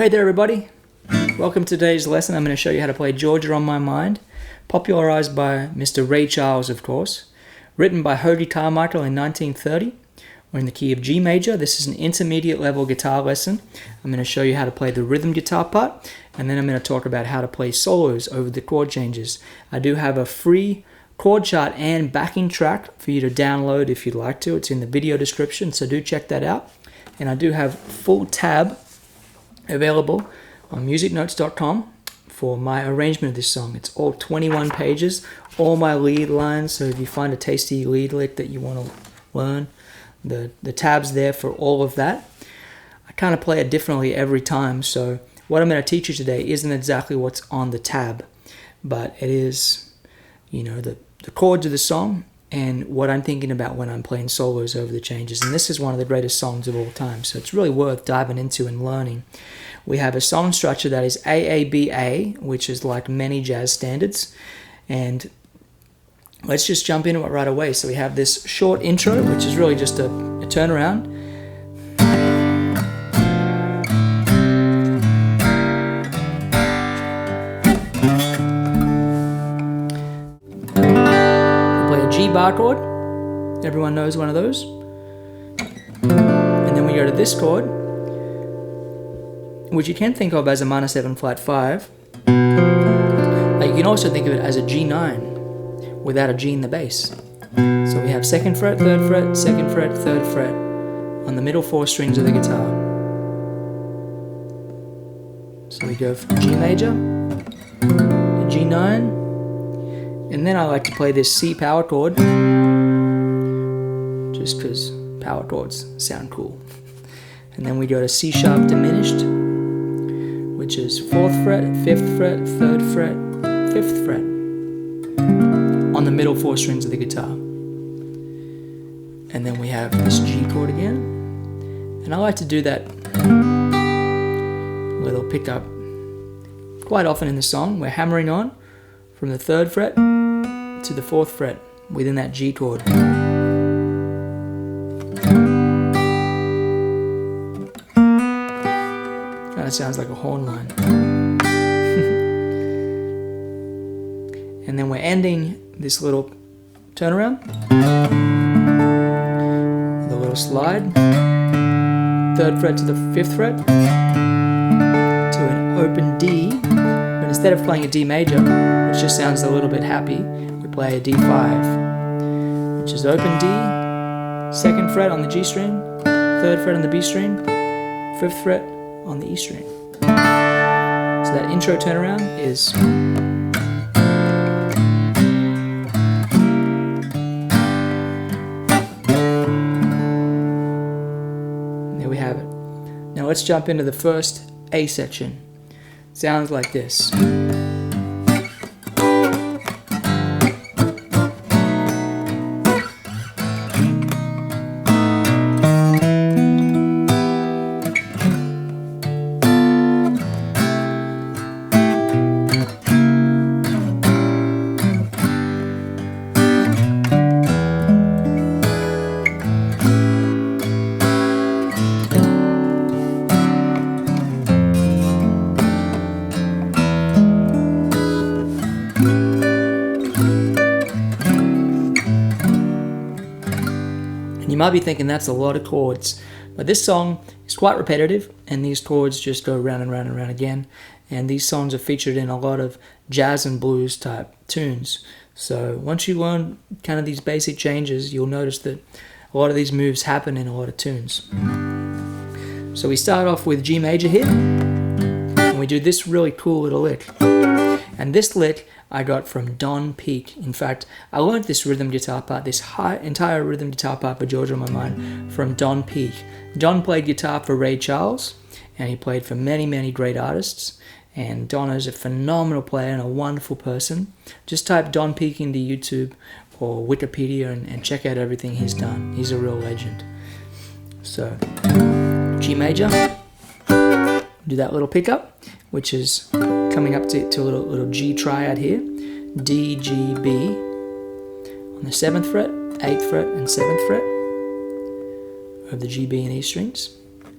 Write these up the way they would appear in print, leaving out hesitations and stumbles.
Hey there everybody, welcome to today's lesson. I'm going to show you how to play Georgia on My Mind, popularized by Mr. Ray Charles, of course. Written by Hoagy Carmichael in 1930. We're in the key of G major. This is an intermediate level guitar lesson. I'm going to show you how to play the rhythm guitar part, and then I'm going to talk about how to play solos over the chord changes. I do have a free chord chart and backing track for you to download if you'd like to. It's in the video description, so do check that out. And I do have full tab available on musicnotes.com for my arrangement of this song. It's all 21 pages, all my lead lines, so if you find a tasty lead lick that you want to learn, the tab's there for all of that. I kind of play it differently every time, so what I'm going to teach you today isn't exactly what's on the tab, but it is, you know, the chords of the song and what I'm thinking about when I'm playing solos over the changes. And this is one of the greatest songs of all time, so it's really worth diving into and learning. We have a song structure that is AABA, which is like many jazz standards. And let's just jump into it right away. So we have this short intro, which is really just a turnaround. Bar chord, everyone knows one of those, and then we go to this chord, which you can think of as a minor 7 flat 5. You can also think of it as a G9 without a G in the bass. So we have 2nd fret, 3rd fret, 2nd fret, 3rd fret on the middle 4 strings of the guitar. So we go from G major to G9. And then I like to play this C power chord, just because power chords sound cool. And then we go to C sharp diminished, which is 4th fret, 5th fret, 3rd fret, 5th fret, on the middle 4 strings of the guitar. And then we have this G chord again. And I like to do that little pickup quite often in the song. We're hammering on from the 3rd fret to the 4th fret within that G chord. Kind of sounds like a horn line. And then we're ending this little turnaround, the little slide, 3rd fret to the 5th fret to an open D. But instead of playing a D major, which just sounds a little bit happy, play a D5, which is open D, 2nd fret on the G string, 3rd fret on the B string, 5th fret on the E string. So that intro turnaround is there we have it. Now let's jump into the first A section. Sounds like this. You might be thinking that's a lot of chords, but this song is quite repetitive and these chords just go round and round and round again, and these songs are featured in a lot of jazz and blues type tunes. So once you learn kind of these basic changes, you'll notice that a lot of these moves happen in a lot of tunes. So we start off with G major here, and we do this really cool little lick. And this lick I got from Don Peake. In fact, I learned this rhythm guitar part, this entire rhythm guitar part for Georgia on My Mind from Don Peake. Don played guitar for Ray Charles, and he played for many, many great artists. And Don is a phenomenal player and a wonderful person. Just type Don Peake into YouTube or Wikipedia and check out everything he's done. He's a real legend. So, G major, do that little pickup, which is coming up to a little G triad here, D, G, B, on the 7th fret, 8th fret, and 7th fret of the G, B, and E strings.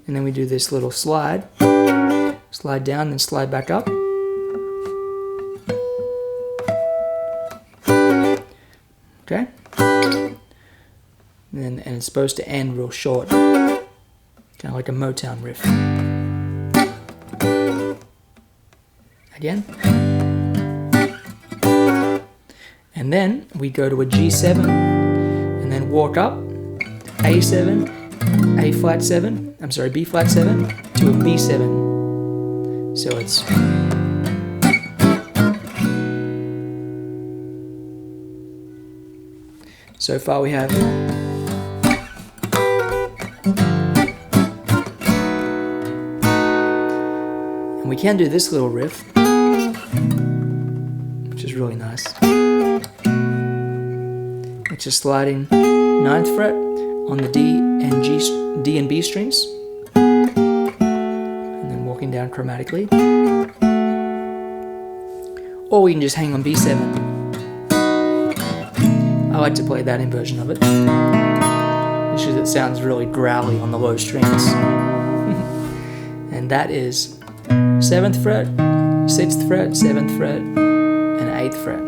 And then we do this little slide slide down, then slide back up. Okay? And it's supposed to end real short. Kind of like a Motown riff. Again. And then we go to a G7 and then walk up A7, A flat 7, I'm sorry, B flat 7 to a B7. So it's so far we have and we can do this little riff, which is really nice. Which is sliding 9th fret on the D and B strings, and then walking down chromatically. Or we can just hang on B7. I like to play that inversion of it, just because it sounds really growly on the low strings. And that is 7th fret, 6th fret, 7th fret, and 8th fret.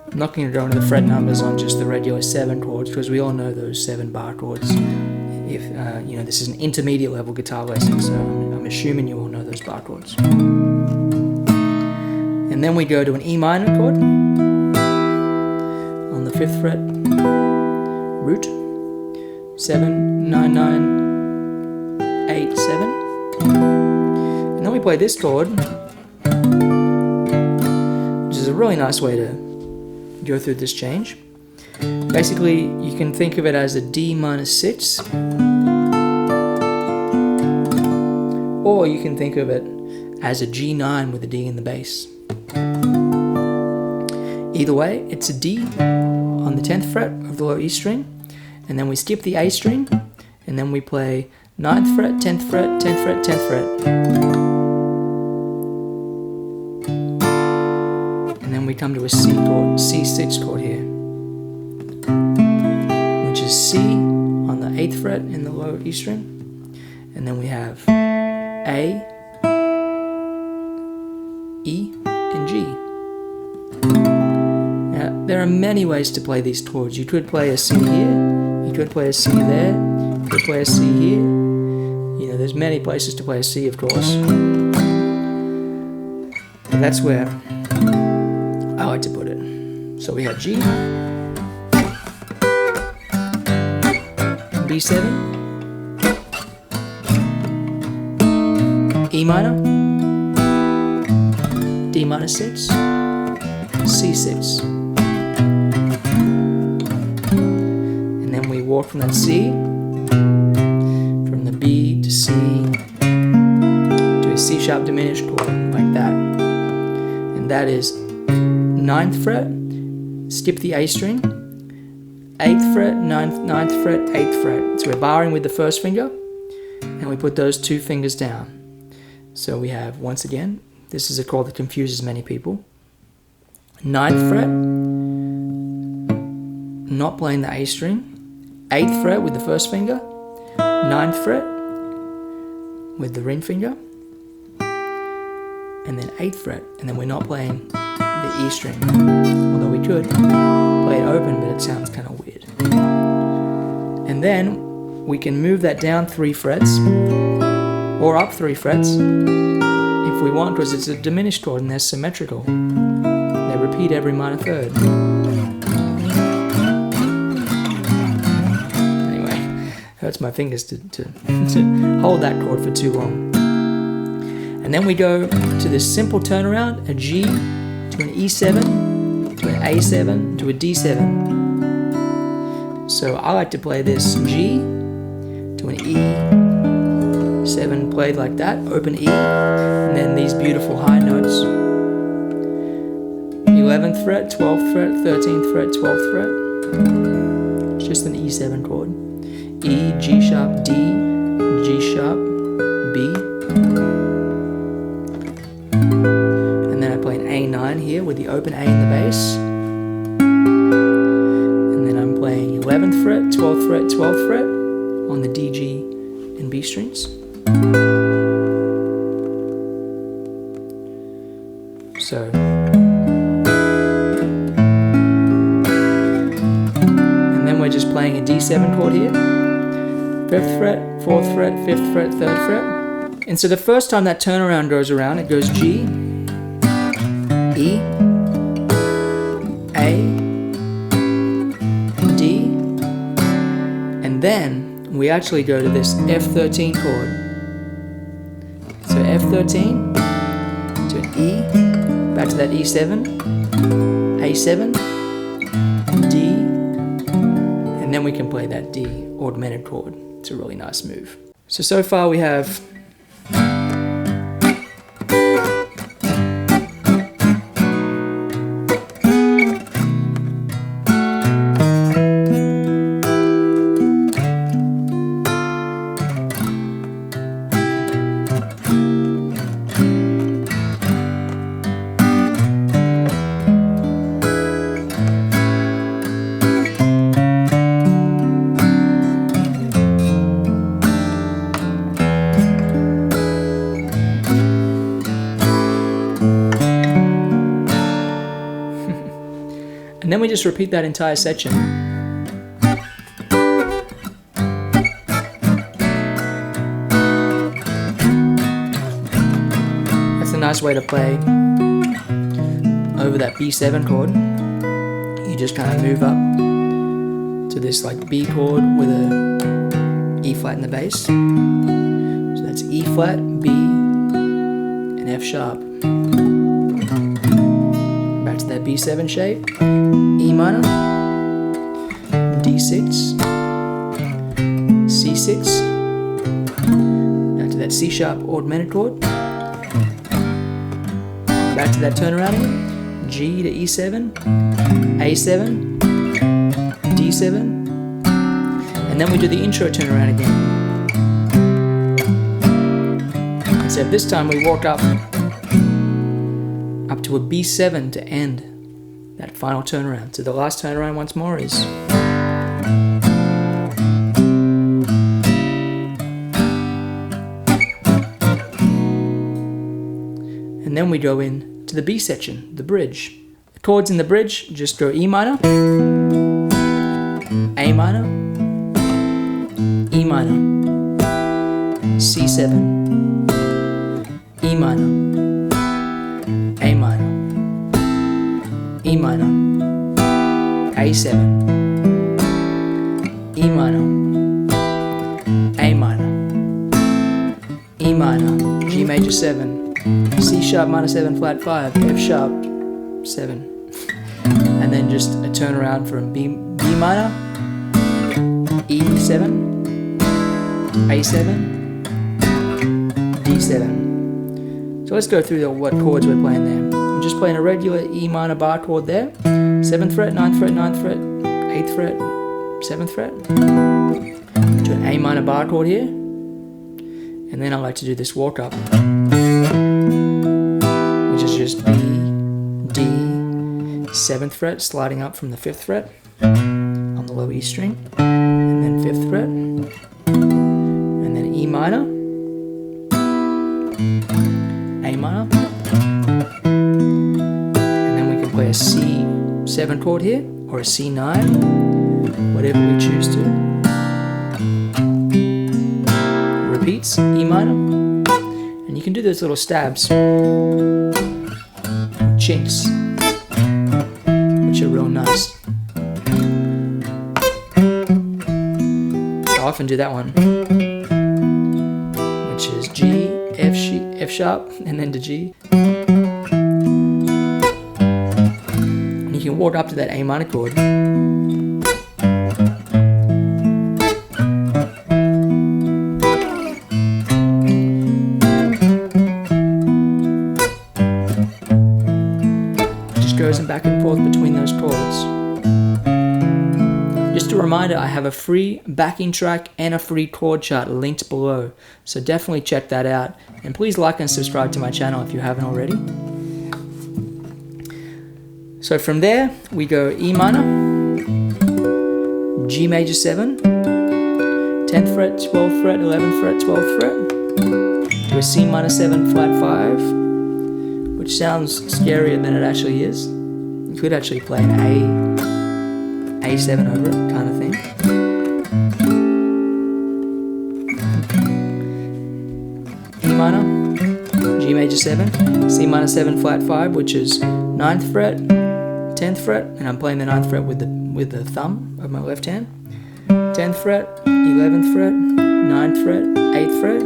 I'm not going to go into the fret numbers on just the regular 7 chords, because we all know those 7 bar chords. If you know, this is an intermediate level guitar lesson, so I'm assuming you all know those bar chords. And then we go to an E minor chord on the 5th fret, root, 7, 9, 9, 8, 7. And then we play this chord, which is a really nice way to go through this change. Basically, you can think of it as a D minor 6, or you can think of it as a G9 with a D in the bass. Either way, it's a D on the 10th fret of the low E string, and then we skip the A string, and then we play 9th fret, 10th fret, 10th fret, 10th fret. And then we come to a C chord, C6 chord here, which is C on the 8th fret in the low E string, and then we have A, E, and G. Now, there are many ways to play these chords. You could play a C here, you could play a C there, you could play a C here. You know, there's many places to play a C, of course. But that's where I like to put it. So we have G, B7, E minor, D minor 6, C6. And then we walk from that C, from the B to C, to a C sharp diminished chord, like that. And that is 9th fret, skip the A string, 8th fret, 9th fret, 8th fret. So we're barring with the first finger, and we put those 2 fingers down. So we have, once again, this is a chord that confuses many people. 9th fret, not playing the A string, 8th fret with the first finger, 9th fret with the ring finger, and then 8th fret, and then we're not playing the E string, although we could play it open, but it sounds kind of weird. And then we can move that down 3 frets, or up 3 frets, if we want, because it's a diminished chord and they're symmetrical. They repeat every minor third. Anyway, hurts my fingers to hold that chord for too long. And then we go to this simple turnaround, a G to an E7, to an A7, to a D7. So I like to play this G to an E7 played like that, open E, and then these beautiful high notes. 11th fret, 12th fret, 13th fret, 12th fret. It's just an E7 chord. E, G sharp, D, G sharp, B. And then I play an A9 here with the open A in the bass. And then I'm playing 11th fret, 12th fret, 12th fret on the D, G, and B strings. So, and then we're just playing a D7 chord here. 5th fret, 4th fret, 5th fret, 3rd fret. And so the first time that turnaround goes around, it goes G, E, A, D, and then we actually go to this F13 chord. So F13 to an E, back to that E7, A7, D, and then we can play that D augmented chord. It's a really nice move. So far we have and then we just repeat that entire section. That's a nice way to play over that B7 chord. You just kind of move up to this like B chord with a E flat in the bass. So that's E flat, B, and F sharp. Back to that B7 shape. E minor, D6, C6, back to that C sharp augmented chord, back to that turnaround again, G to E7, A7, D7, and then we do the intro turnaround again. Except this time we walk up to a B7 to end that final turnaround. So the last turnaround once more is and then we go in to the B section, the bridge. The chords in the bridge just go E minor, A minor, E minor, C7, E minor, A minor, E minor, A7, E minor, A minor, E minor, G major 7, C sharp minor 7 flat 5, F sharp 7, and then just a turnaround from B minor, E7, A7, D7. So let's go through what chords we're playing there. I'm just playing a regular E minor bar chord there. 7th fret, 9th fret, 9th fret, 8th fret, 7th fret. To an A minor bar chord here. And then I like to do this walk up, which is just B, D, 7th fret, sliding up from the 5th fret on the low E string. And then 5th fret. And then E minor, A minor. Play a C7 chord here, or a C9, whatever we choose to. Repeats, E minor, and you can do those little stabs, chinks, which are real nice. I often do that one, which is G, F sharp, and then to G. You can walk up to that A minor chord. Just goes back and forth between those chords. Just a reminder, I have a free backing track and a free chord chart linked below, so definitely check that out. And please like and subscribe to my channel if you haven't already. So from there, we go E minor, G major 7, 10th fret, 12th fret, 11th fret, 12th fret, to a C minor 7 flat 5, which sounds scarier than it actually is. You could actually play an A7 over it, kind of thing. E minor, G major 7, C minor 7 flat 5, which is 9th fret, 10th fret, and I'm playing the 9th fret with the thumb of my left hand. 10th fret, 11th fret, 9th fret, 8th fret,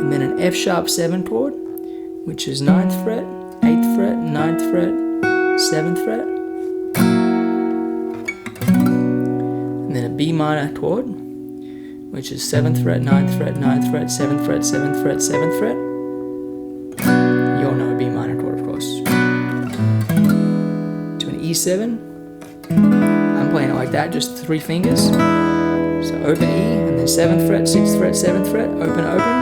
and then an F sharp 7 chord, which is 9th fret, 8th fret, 9th fret, 7th fret, and then a B minor chord, which is 7th fret, 9th fret, 9th fret, 7th fret, 7th fret, 7th fret. You all know a B minor chord, of course. To an E7, I'm playing it like that, just 3 fingers. So open E, and then 7th fret, 6th fret, 7th fret, open, open.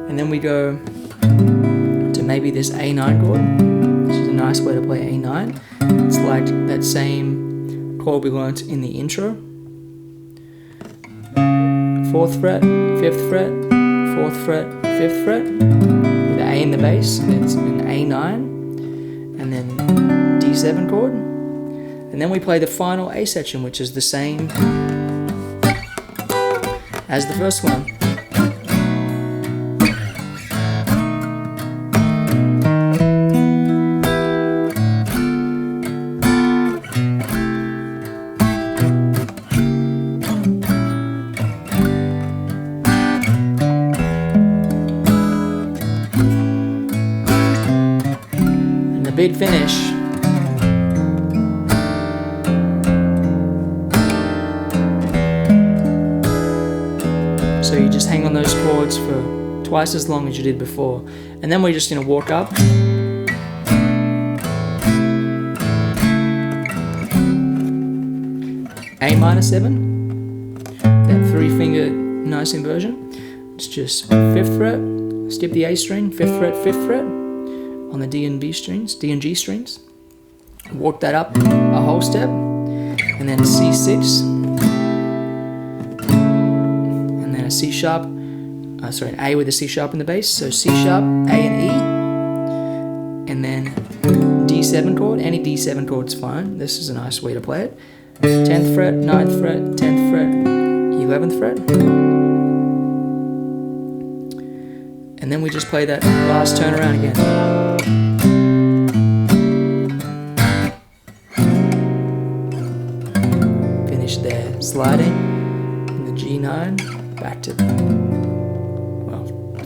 And then we go to maybe this A9 chord. This is a nice way to play A9. It's like that same chord we learnt in the intro. 4th fret, 5th fret, 4th fret, 5th fret, with the A in the bass, and it's an A9, and then D7 chord, and then we play the final A section, which is the same as the first one. Big finish. So you just hang on those chords for twice as long as you did before, and then we're just going to walk up. A minor 7, that 3-finger nice inversion. It's just 5th fret, skip the A string, 5th fret, 5th fret. On the D and G strings, walk that up a whole step, and then C6, and then a C sharp, an A with a C sharp in the bass, so C sharp, A and E, and then D7 chord. Any D7 chord's fine. This is a nice way to play it. 10th fret, 9th fret, 10th fret, 11th fret, and then we just play that last turnaround again. There, sliding in the G9 back to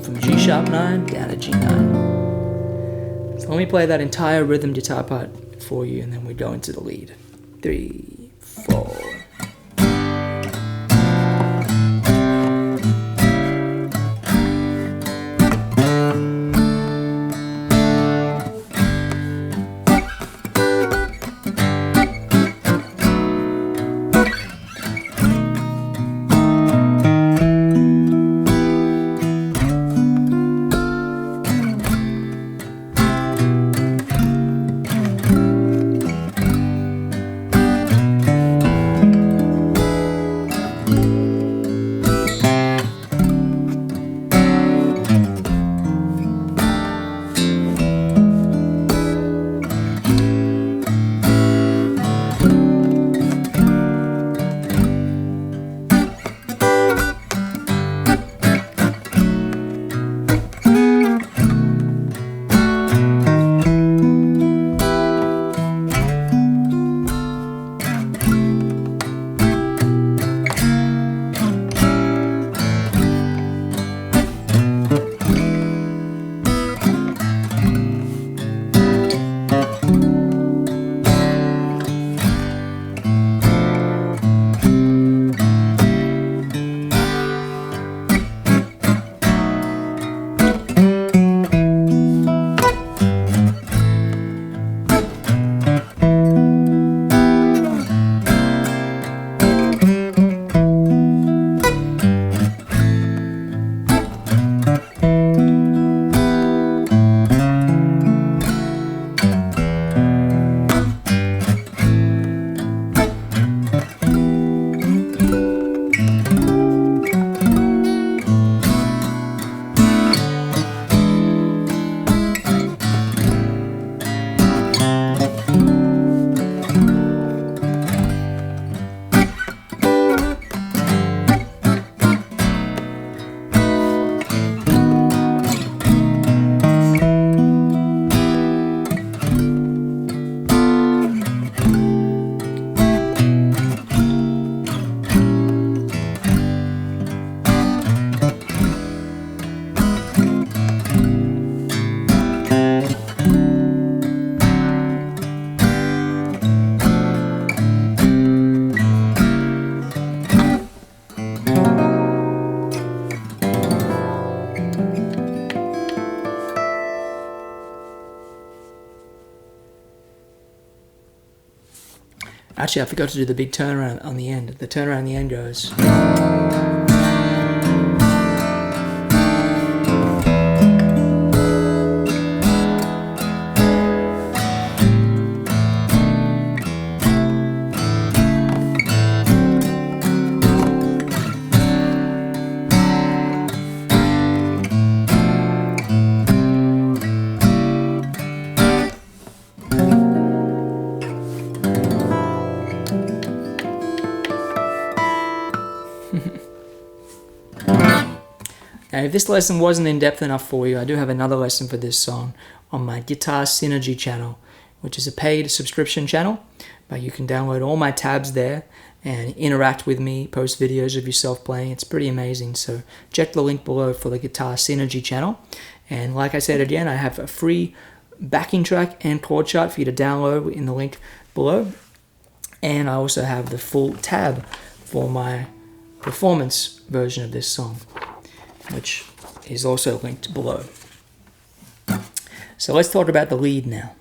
from G sharp 9 down to G9. So let me play that entire rhythm guitar part for you, and then we go into the lead. 3, 4. Actually, I forgot to do the big turnaround on the end. The turnaround on the end goes. Now, if this lesson wasn't in-depth enough for you, I do have another lesson for this song on my Guitar Synergy channel, which is a paid subscription channel, but you can download all my tabs there and interact with me, post videos of yourself playing. It's pretty amazing, so check the link below for the Guitar Synergy channel. And like I said again, I have a free backing track and chord chart for you to download in the link below. And I also have the full tab for my performance version of this song, which is also linked below. So let's talk about the lead now.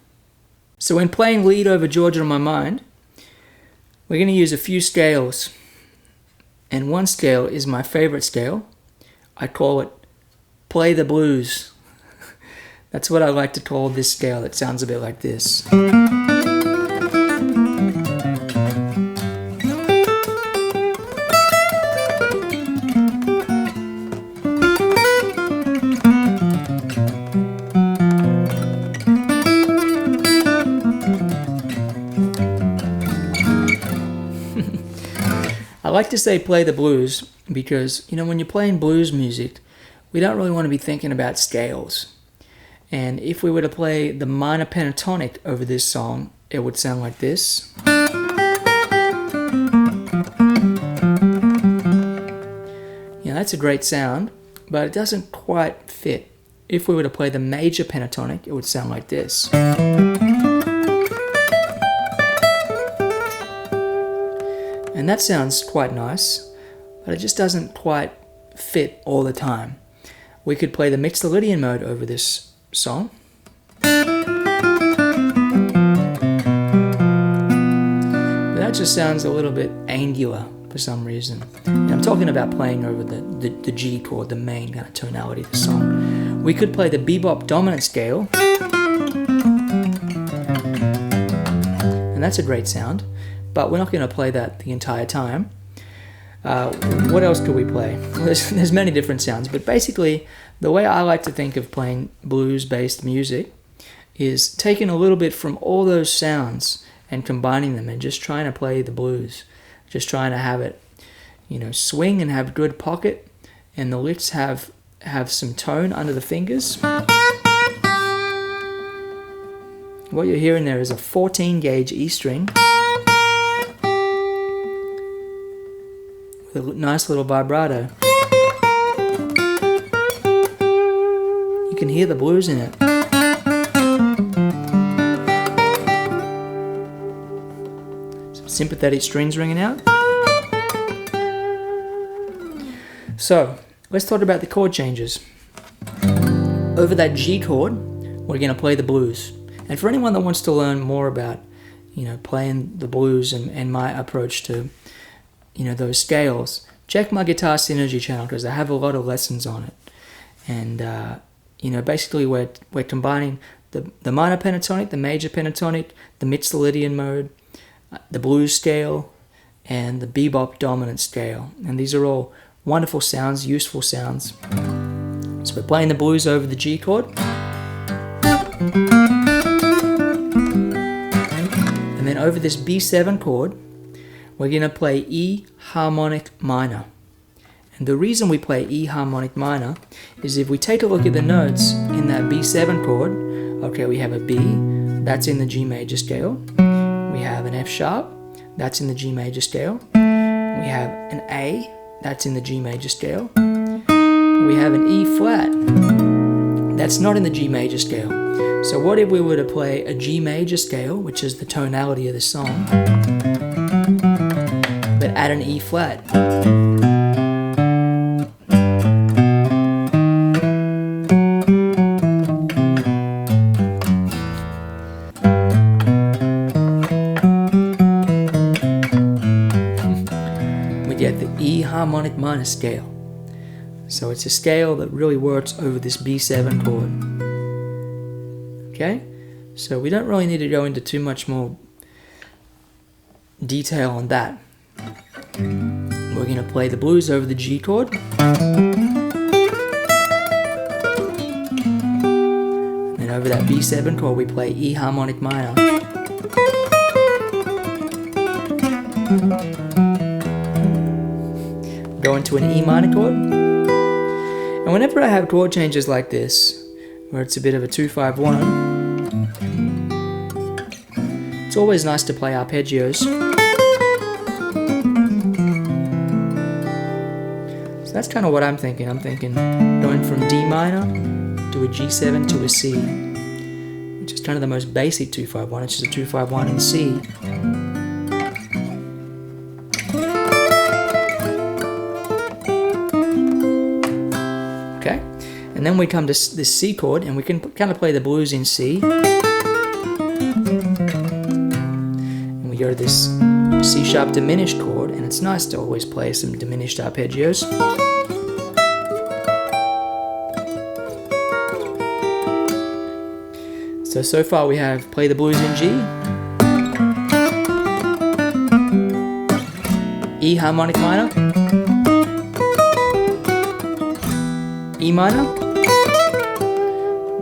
So when playing lead over Georgia on My Mind, we're going to use a few scales. And one scale is my favorite scale. I call it Play the Blues. That's what I like to call this scale. It sounds a bit like this. I like to say play the blues because, you know, when you're playing blues music, we don't really want to be thinking about scales. And if we were to play the minor pentatonic over this song, it would sound like this. Yeah, that's a great sound, but it doesn't quite fit. If we were to play the major pentatonic, it would sound like this. And that sounds quite nice, but it just doesn't quite fit all the time. We could play the Mixolydian mode over this song. But that just sounds a little bit angular for some reason. And I'm talking about playing over the G chord, the main kind of tonality of the song. We could play the bebop dominant scale. And that's a great sound. But we're not going to play that the entire time. What else could we play? Well, there's many different sounds, but basically the way I like to think of playing blues-based music is taking a little bit from all those sounds and combining them and just trying to play the blues. Just trying to have it, you know, swing and have good pocket, and the licks have some tone under the fingers. What you're hearing there is a 14 gauge E string. A nice little vibrato. You can hear the blues in it. Some sympathetic strings ringing out. So, let's talk about the chord changes. Over that G chord, we're going to play the blues. And for anyone that wants to learn more about, you know, playing the blues and my approach to, you know, those scales, check my Guitar Synergy channel because I have a lot of lessons on it. And you know, basically we're combining the minor pentatonic, the major pentatonic, the Mixolydian mode, the blues scale, and the bebop dominant scale. And these are all wonderful sounds, useful sounds. So we're playing the blues over the G chord. And then over this B7 chord, we're going to play E harmonic minor. And the reason we play E harmonic minor is if we take a look at the notes in that B7 chord, okay, we have a B, that's in the G major scale. We have an F sharp, that's in the G major scale. We have an A, that's in the G major scale. We have an E flat, that's not in the G major scale. So what if we were to play a G major scale, which is the tonality of the song, but add an E flat? minor scale. So it's a scale that really works over this B7 chord. Okay? So we don't really need to go into too much more detail on that. We're going to play the blues over the G chord. And then over that B7 chord we play E harmonic minor. Go into an E minor chord. And whenever I have chord changes like this, where it's a bit of a 2-5-1, it's always nice to play arpeggios. So that's kind of what I'm thinking. I'm thinking going from D minor to a G7 to a C, which is kind of the most basic 2-5-1. It's just a 2-5-1 in C. Okay, and then we come to this C chord, and we can kind of play the blues in C. And we go to this C sharp diminished chord, and it's nice to always play some diminished arpeggios. So far we have play the blues in G, E harmonic minor, E minor,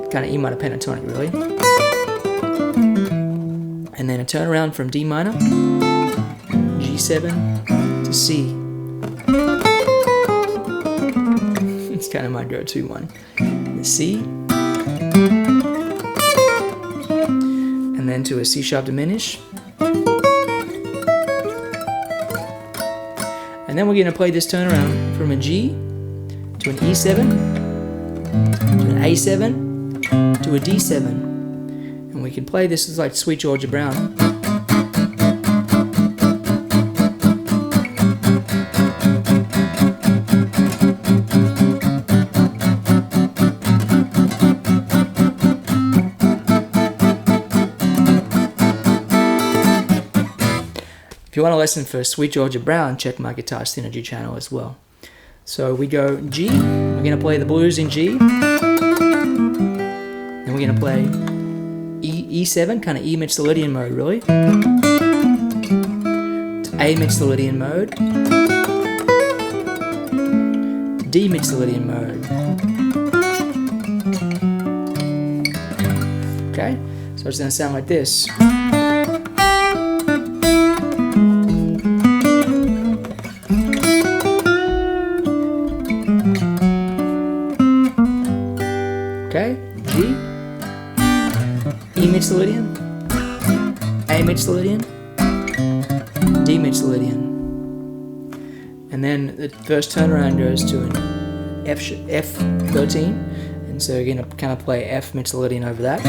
kind of E minor pentatonic really, and then a turnaround from D minor, G7 to C. It's kind of my go-to one. The C, and then to a C sharp diminished. And then we're going to play this turnaround from a G to an E7, to an A7, to a D7. And we can play this as like Sweet Georgia Brown. If you want a lesson for Sweet Georgia Brown, check my Guitar Synergy channel as well. So we go G, we're going to play the blues in G, then we're going to play E7, kind of E Mixolydian mode really, to A Mixolydian mode, to D Mixolydian mode. Okay, so it's going to sound like this. Okay, G, E Mixolydian, A Mixolydian, D Mixolydian. And then the first turnaround goes to an F13, and so you're going to kind of play F Mixolydian over that,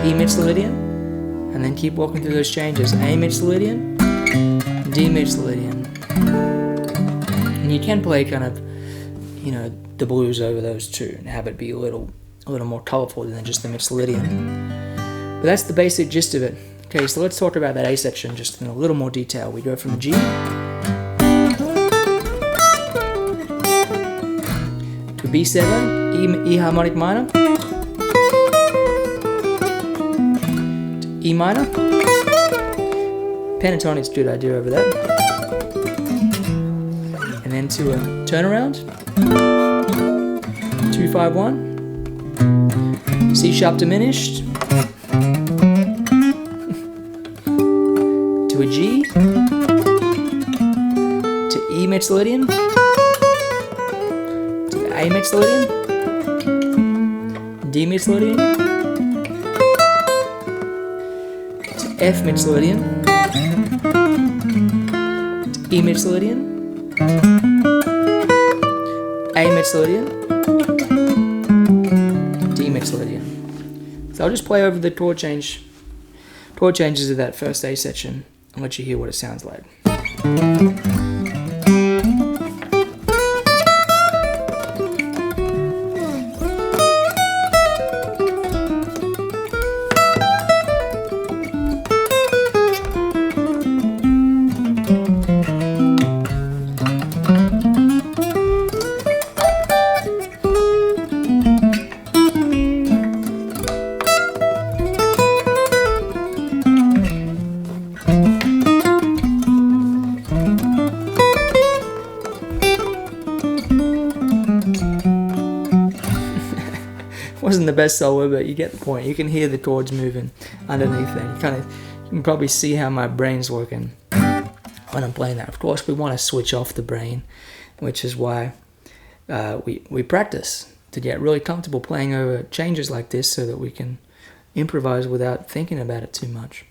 E Mixolydian, and then keep walking through those changes, A Mixolydian, D Mixolydian. And you can play kind of, you know, the blues over those two and have it be a little more colorful than just the Mixolydian. But that's the basic gist of it. Okay, so let's talk about that A section just in a little more detail. We go from G to B7, E harmonic minor, to E minor. Pentatonic's a good idea over that. And then to a turnaround. 2-5-1, C sharp diminished, to a G, to E Mixolydian, to A Mixolydian, D Mixolydian, to F Mixolydian, to E Mixolydian, A Mixolydian, D Mixolydian. So I'll just play over the chord changes of that first A section and let you hear what it sounds like. Wasn't the best solo, but you get the point. You can hear the chords moving underneath there. You can probably see how my brain's working when I'm playing that. Of course, we want to switch off the brain, which is why we practice to get really comfortable playing over changes like this so that we can improvise without thinking about it too much.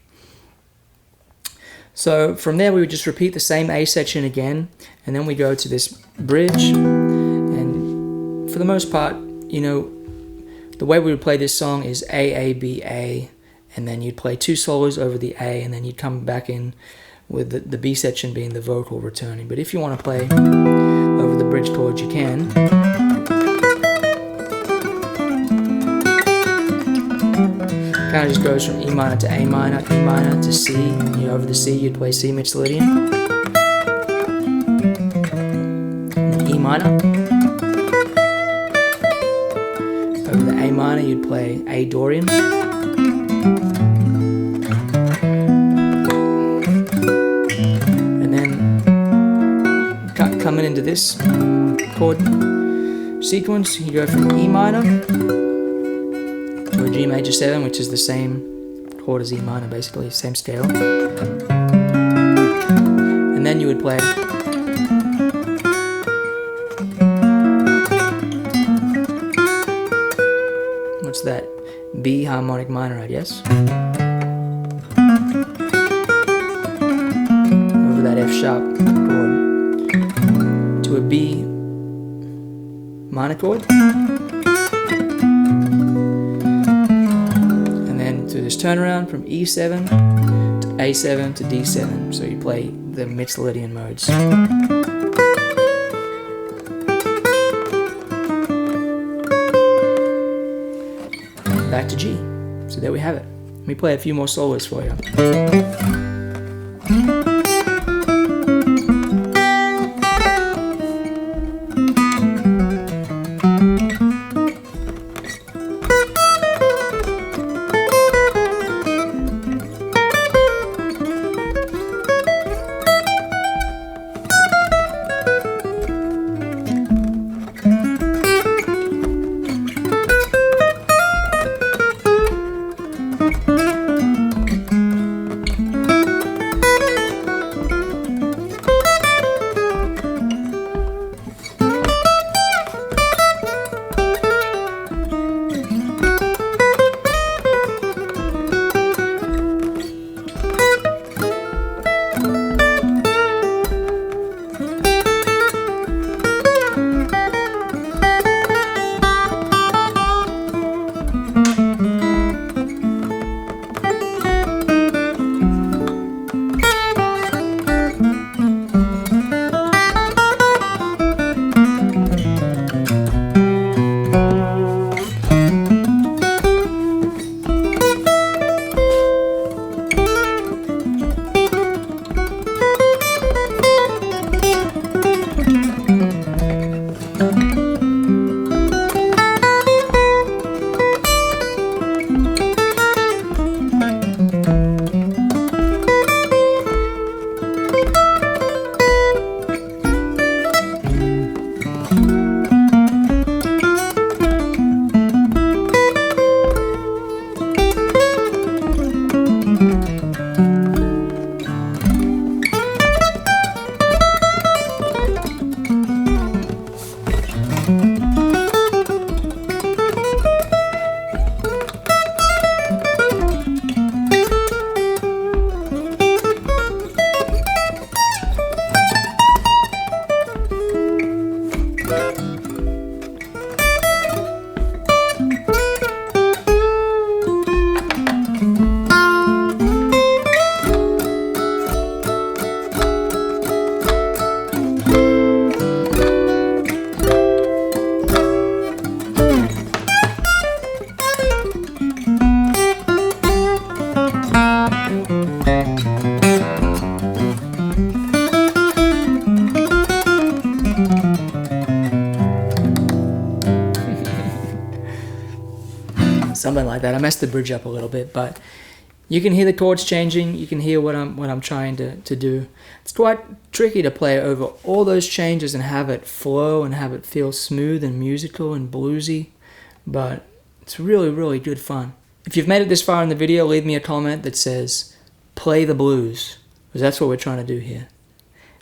So from there we would just repeat the same A section again, and then we go to this bridge, and for the most part, you know, the way we would play this song is A, A, B, A, and then you'd play 2 solos over the A, and then you'd come back in with the B section being the vocal returning. But if you want to play over the bridge chords, you can. Kind of just goes from E minor to A minor, E minor to C. You know, over the C you'd play C mixolydian, E minor. Over the A minor you'd play A Dorian. And then coming into this chord sequence, you go from E minor to a G major 7, which is the same chord as E minor, basically, same scale. And then you would play what's that? B harmonic minor, I guess. Over that F sharp chord to a B minor chord. To this turnaround from E7 to A7 to D7, so you play the mixolydian modes. Back to G. So there we have it. Let me play a few more solos for you. Something like that. I messed the bridge up a little bit, but you can hear the chords changing. You can hear what I'm trying to do. It's quite tricky to play over all those changes and have it flow and have it feel smooth and musical and bluesy, but It's really, really good fun. If you've made it this far in the video, leave me a comment that says, play the blues, because that's what we're trying to do here.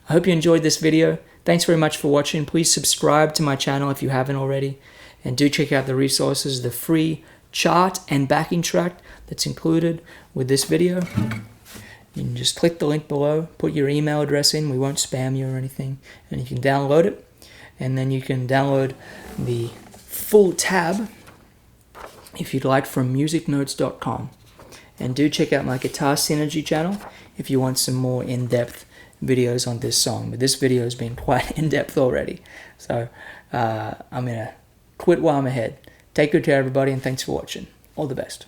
I hope you enjoyed this video. Thanks very much for watching. Please subscribe to my channel if you haven't already. And do check out the resources, the free chart and backing track that's included with this video. You can just click the link below, put your email address in, we won't spam you or anything, and you can download it. And then you can download the full tab, if you'd like, from musicnotes.com. And do check out my Guitar Synergy channel if you want some more in-depth videos on this song. But this video has been quite in-depth already. So I'm going to quit while I'm ahead. Take good care, everybody, and thanks for watching. All the best.